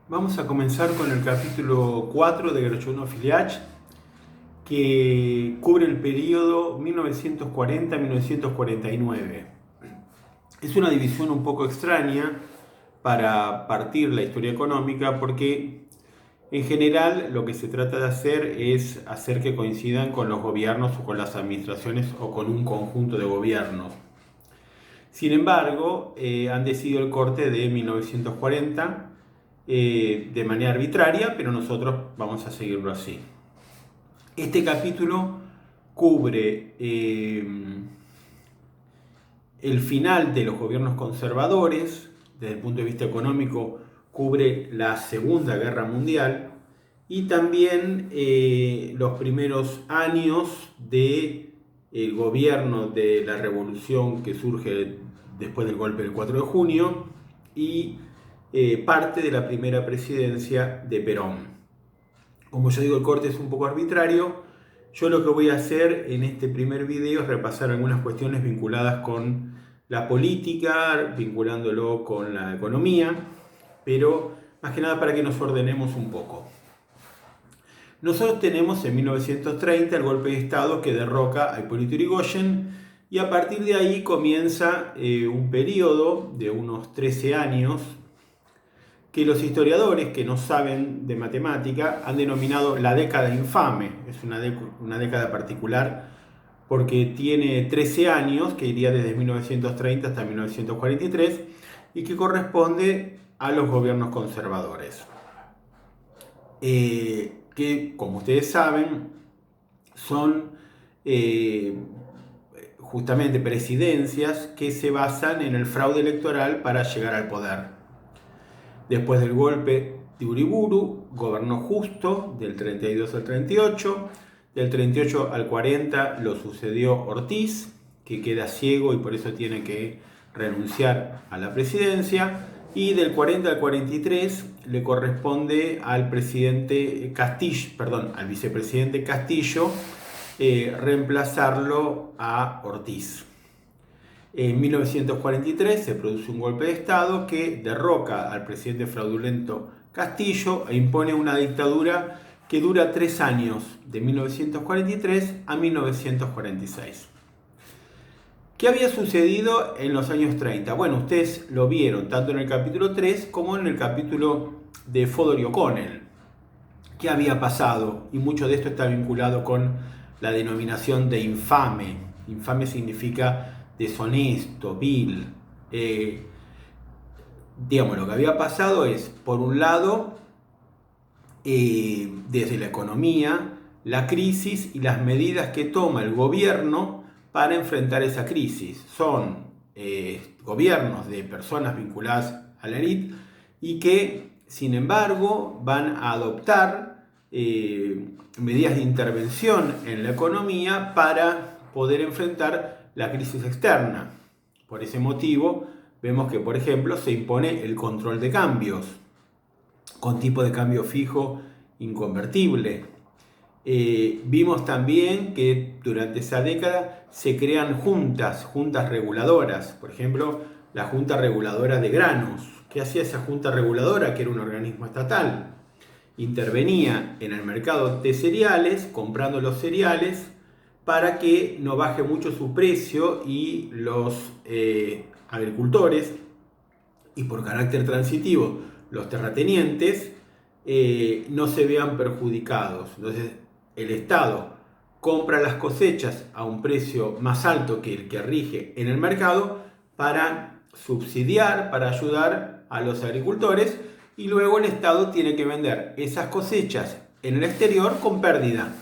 Vamos a comenzar con el capítulo 4 de Gershon Filiach, que cubre el periodo 1940-1949. Es una división un poco extraña para partir la historia económica porque en general lo que se trata de hacer es hacer que coincidan con los gobiernos o con las administraciones o con un conjunto de gobiernos. Sin embargo, han decidido el corte de 1940 de manera arbitraria, pero nosotros vamos a seguirlo así. Este capítulo cubre el final de los gobiernos conservadores, desde el punto de vista económico cubre la Segunda Guerra Mundial y también los primeros años del gobierno de la revolución que surge después del golpe del 4 de junio y parte de la primera presidencia de Perón. Como yo digo, el corte es un poco arbitrario. Yo lo que voy a hacer en este primer video es repasar algunas cuestiones vinculadas con la política, vinculándolo con la economía, pero más que nada para que nos ordenemos un poco. Nosotros tenemos en 1930 el golpe de Estado que derroca a Hipólito Yrigoyen y a partir de ahí comienza un periodo de unos 13 años que los historiadores que no saben de matemática han denominado la década infame. Es una década particular porque tiene 13 años, que iría desde 1930 hasta 1943, y que corresponde a los gobiernos conservadores. Que, como ustedes saben, son justamente presidencias que se basan en el fraude electoral para llegar al poder. Después del golpe de Uriburu, gobernó Justo del 32 al 38, del 38 al 40 lo sucedió Ortiz, que queda ciego y por eso tiene que renunciar a la presidencia, y del 40 al 43 le corresponde al presidente Castillo, al vicepresidente Castillo, reemplazarlo a Ortiz. En 1943 se produce un golpe de Estado que derroca al presidente fraudulento Castillo e impone una dictadura que dura 3 años, de 1943 a 1946. ¿Qué había sucedido en los años 30? Bueno, ustedes lo vieron tanto en el capítulo 3 como en el capítulo de Fodor y O'Connell. ¿Qué había pasado? Y mucho de esto está vinculado con la denominación de infame. Infame significa deshonesto, vil. Digamos, lo que había pasado es, por un lado, desde la economía, la crisis y las medidas que toma el gobierno para enfrentar esa crisis. Son gobiernos de personas vinculadas a la élite y que, sin embargo, van a adoptar medidas de intervención en la economía para poder enfrentar la crisis externa. Por ese motivo, vemos que, por ejemplo, se impone el control de cambios con tipo de cambio fijo inconvertible. Vimos también que durante esa década se crean juntas reguladoras. Por ejemplo, la Junta Reguladora de Granos. ¿Qué hacía esa Junta Reguladora? Que era un organismo estatal. Intervenía en el mercado de cereales, comprando los cereales, para que no baje mucho su precio y los agricultores, y por carácter transitivo, los terratenientes, no se vean perjudicados. Entonces, el Estado compra las cosechas a un precio más alto que el que rige en el mercado para subsidiar, para ayudar a los agricultores, y luego el Estado tiene que vender esas cosechas en el exterior con pérdida.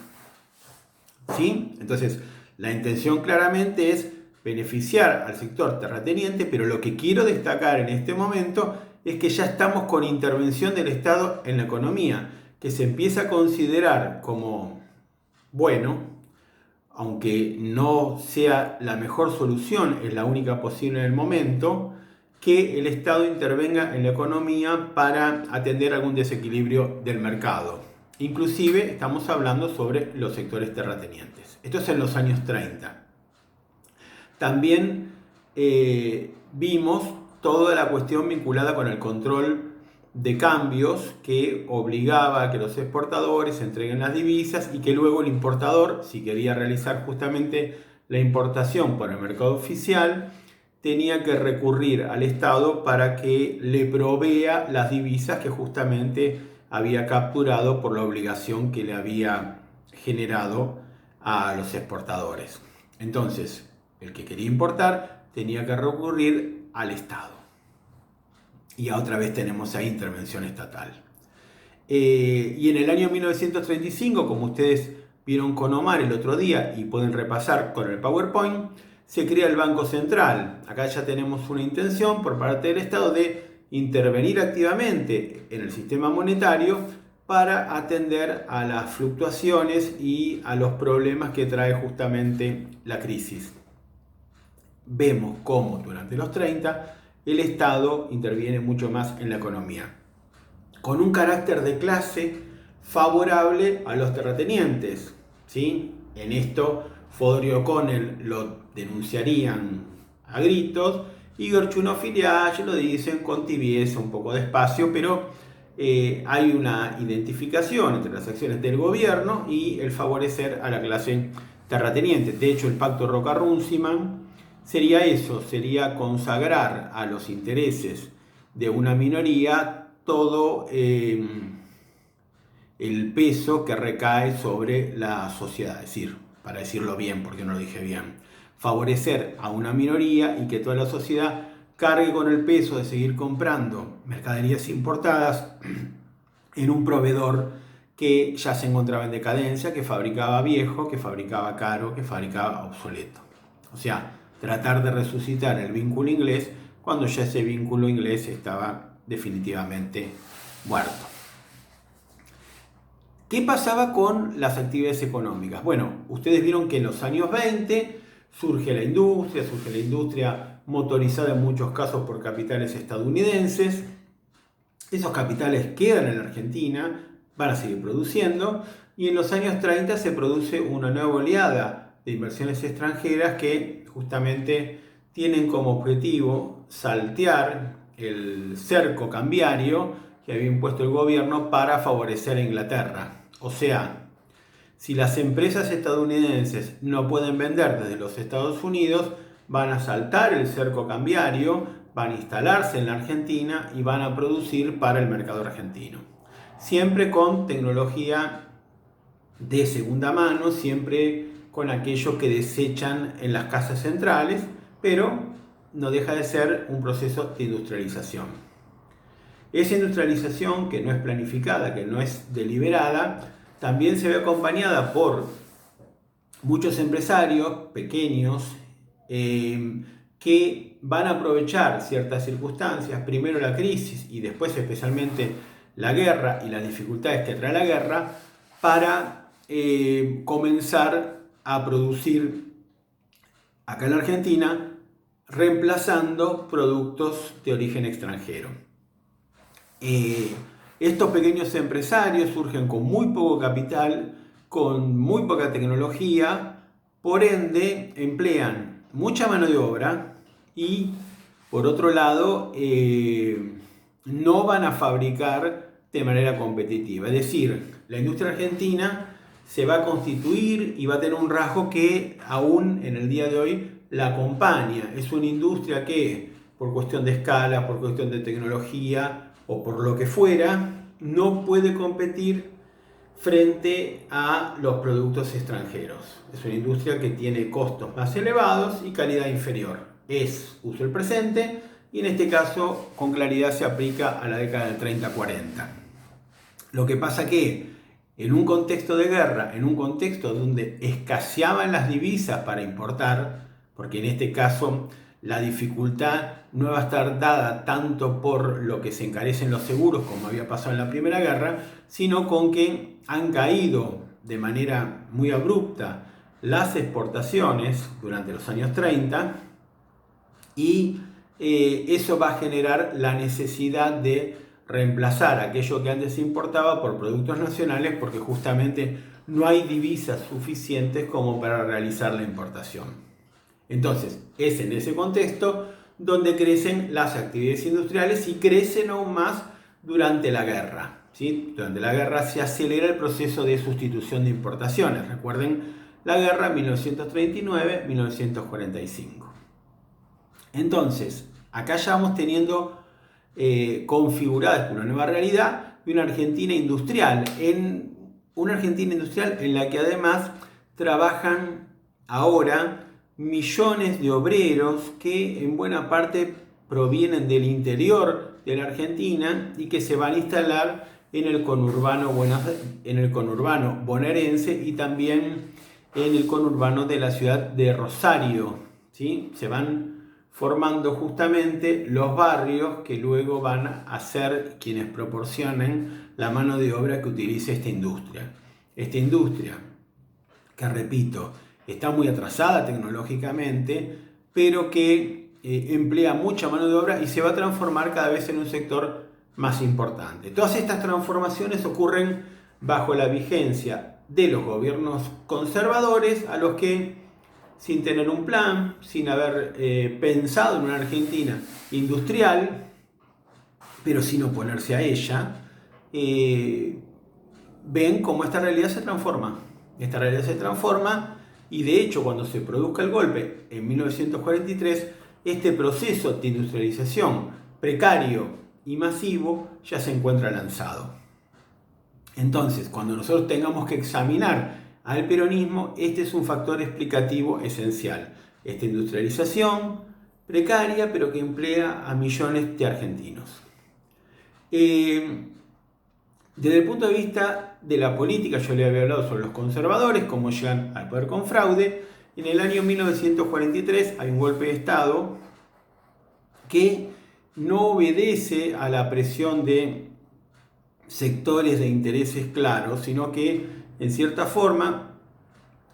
¿Sí? Entonces, la intención claramente es beneficiar al sector terrateniente, pero lo que quiero destacar en este momento es que ya estamos con intervención del Estado en la economía, que se empieza a considerar como bueno, aunque no sea la mejor solución, es la única posible en el momento, que el Estado intervenga en la economía para atender algún desequilibrio del mercado. Inclusive estamos hablando sobre los sectores terratenientes. Esto es en los años 30. También vimos toda la cuestión vinculada con el control de cambios que obligaba a que los exportadores entreguen las divisas y que luego el importador, si quería realizar justamente la importación por el mercado oficial, tenía que recurrir al Estado para que le provea las divisas que justamente había capturado por la obligación que le había generado a los exportadores. Entonces, el que quería importar tenía que recurrir al Estado. Y otra vez tenemos ahí intervención estatal. Y en el año 1935, como ustedes vieron con Omar el otro día y pueden repasar con el PowerPoint, se crea el Banco Central. Acá ya tenemos una intención por parte del Estado de intervenir activamente en el sistema monetario para atender a las fluctuaciones y a los problemas que trae justamente la crisis. Vemos cómo durante los 30 el Estado interviene mucho más en la economía, con un carácter de clase favorable a los terratenientes, ¿sí? En esto Fodor y O'Connell lo denunciarían a gritos y Gorchunov y Liage lo dicen con tibieza, un poco despacio, pero hay una identificación entre las acciones del gobierno y el favorecer a la clase terrateniente. De hecho, el pacto Roca-Runciman sería eso, sería consagrar a los intereses de una minoría todo el peso que recae sobre la sociedad. Es decir, para decirlo bien, porque no lo dije bien, favorecer a una minoría y que toda la sociedad cargue con el peso de seguir comprando mercaderías importadas en un proveedor que ya se encontraba en decadencia, que fabricaba viejo, que fabricaba caro, que fabricaba obsoleto. O sea, tratar de resucitar el vínculo inglés cuando ya ese vínculo inglés estaba definitivamente muerto. ¿Qué pasaba con las actividades económicas? Bueno, ustedes vieron que en los años 20 surge la industria motorizada en muchos casos por capitales estadounidenses. Esos capitales quedan en la Argentina, van a seguir produciendo, y en los años 30 se produce una nueva oleada de inversiones extranjeras que justamente tienen como objetivo saltear el cerco cambiario que había impuesto el gobierno para favorecer a Inglaterra. O sea, si las empresas estadounidenses no pueden vender desde los Estados Unidos, van a saltar el cerco cambiario, van a instalarse en la Argentina y van a producir para el mercado argentino. Siempre con tecnología de segunda mano, siempre con aquello que desechan en las casas centrales, pero no deja de ser un proceso de industrialización. Esa industrialización, que no es planificada, que no es deliberada, también se ve acompañada por muchos empresarios pequeños que van a aprovechar ciertas circunstancias, primero la crisis y después especialmente la guerra y las dificultades que trae la guerra, para comenzar a producir acá en la Argentina, reemplazando productos de origen extranjero. Estos pequeños empresarios surgen con muy poco capital, con muy poca tecnología, por ende emplean mucha mano de obra y por otro lado no van a fabricar de manera competitiva. Es decir, la industria argentina se va a constituir y va a tener un rasgo que aún en el día de hoy la acompaña. Es una industria que por cuestión de escala, por cuestión de tecnología o por lo que fuera, no puede competir frente a los productos extranjeros. Es una industria que tiene costos más elevados y calidad inferior. Es uso el presente y en este caso con claridad se aplica a la década del 30-40. Lo que pasa que en un contexto de guerra, en un contexto donde escaseaban las divisas para importar, porque en este caso la dificultad no va a estar dada tanto por lo que se encarecen los seguros, como había pasado en la Primera Guerra, sino con que han caído de manera muy abrupta las exportaciones durante los años 30 y eso va a generar la necesidad de reemplazar aquello que antes se importaba por productos nacionales porque justamente no hay divisas suficientes como para realizar la importación. Entonces, es en ese contexto donde crecen las actividades industriales y crecen aún más durante la guerra. ¿Sí? Durante la guerra se acelera el proceso de sustitución de importaciones. Recuerden la guerra 1939-1945. Entonces, acá ya vamos teniendo configurada una nueva realidad de una Argentina industrial, en la que además trabajan ahora millones de obreros que en buena parte provienen del interior de la Argentina y que se van a instalar en el conurbano bonaerense y también en el conurbano de la ciudad de Rosario. ¿Sí? Se van formando justamente los barrios que luego van a ser quienes proporcionen la mano de obra que utilice esta industria. Esta industria, que repito, está muy atrasada tecnológicamente, pero que emplea mucha mano de obra y se va a transformar cada vez en un sector más importante. Todas estas transformaciones ocurren bajo la vigencia de los gobiernos conservadores, a los que, sin tener un plan, sin haber pensado en una Argentina industrial, pero sin oponerse a ella, ven cómo esta realidad se transforma. Esta realidad se transforma y de hecho cuando se produzca el golpe en 1943, este proceso de industrialización precario y masivo ya se encuentra lanzado. Entonces, cuando nosotros tengamos que examinar al peronismo, este es un factor explicativo esencial. Esta industrialización precaria, pero que emplea a millones de argentinos. Desde el punto de vista de la política, yo le había hablado sobre los conservadores, cómo llegan al poder con fraude. En el año 1943 hay un golpe de Estado que no obedece a la presión de sectores de intereses claros, sino que en cierta forma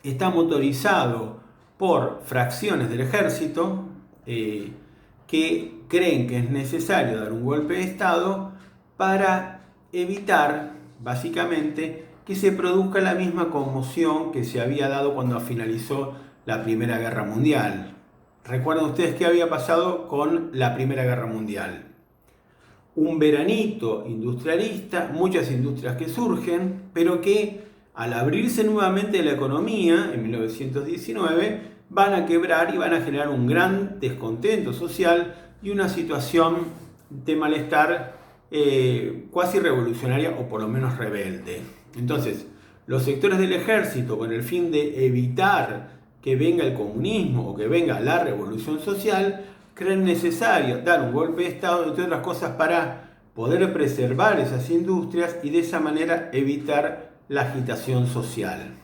está motorizado por fracciones del ejército que creen que es necesario dar un golpe de Estado para evitar, básicamente, que se produzca la misma conmoción que se había dado cuando finalizó la Primera Guerra Mundial. ¿Recuerdan ustedes qué había pasado con la Primera Guerra Mundial? Un veranito industrialista, muchas industrias que surgen, pero que al abrirse nuevamente la economía en 1919 van a quebrar y van a generar un gran descontento social y una situación de malestar cuasi revolucionaria o por lo menos rebelde. Entonces, los sectores del ejército, con el fin de evitar que venga el comunismo o que venga la revolución social, creen necesario dar un golpe de Estado, entre otras cosas, para poder preservar esas industrias y de esa manera evitar la agitación social.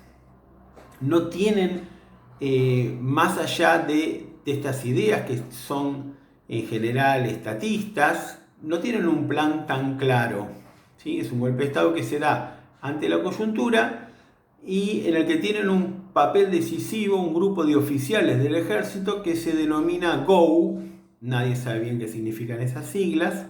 No tienen, más allá de estas ideas que son en general estatistas, no tienen un plan tan claro. ¿Sí? Es un golpe de Estado que se da ante la coyuntura y en el que tienen un papel decisivo un grupo de oficiales del ejército que se denomina GO, nadie sabe bien qué significan esas siglas,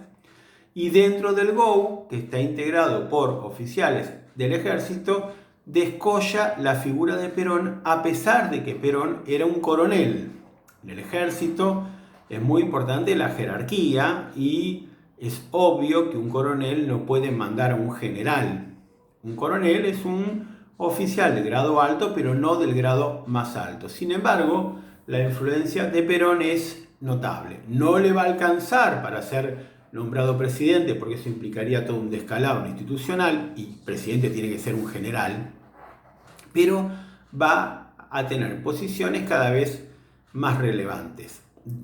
y dentro del GO, que está integrado por oficiales del ejército, descolla la figura de Perón, a pesar de que Perón era un coronel. En el ejército es muy importante la jerarquía y es obvio que un coronel no puede mandar a un general. Un coronel es un oficial de grado alto, pero no del grado más alto. Sin embargo, la influencia de Perón es notable. No le va a alcanzar para ser nombrado presidente, porque eso implicaría todo un descalabro institucional, y presidente tiene que ser un general, pero va a tener posiciones cada vez más relevantes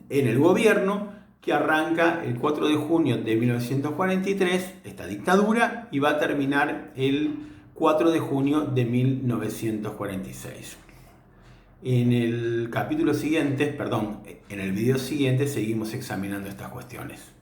en el gobierno, que arranca el 4 de junio de 1943, esta dictadura, y va a terminar el 4 de junio de 1946. En el capítulo siguiente, en el video siguiente, seguimos examinando estas cuestiones.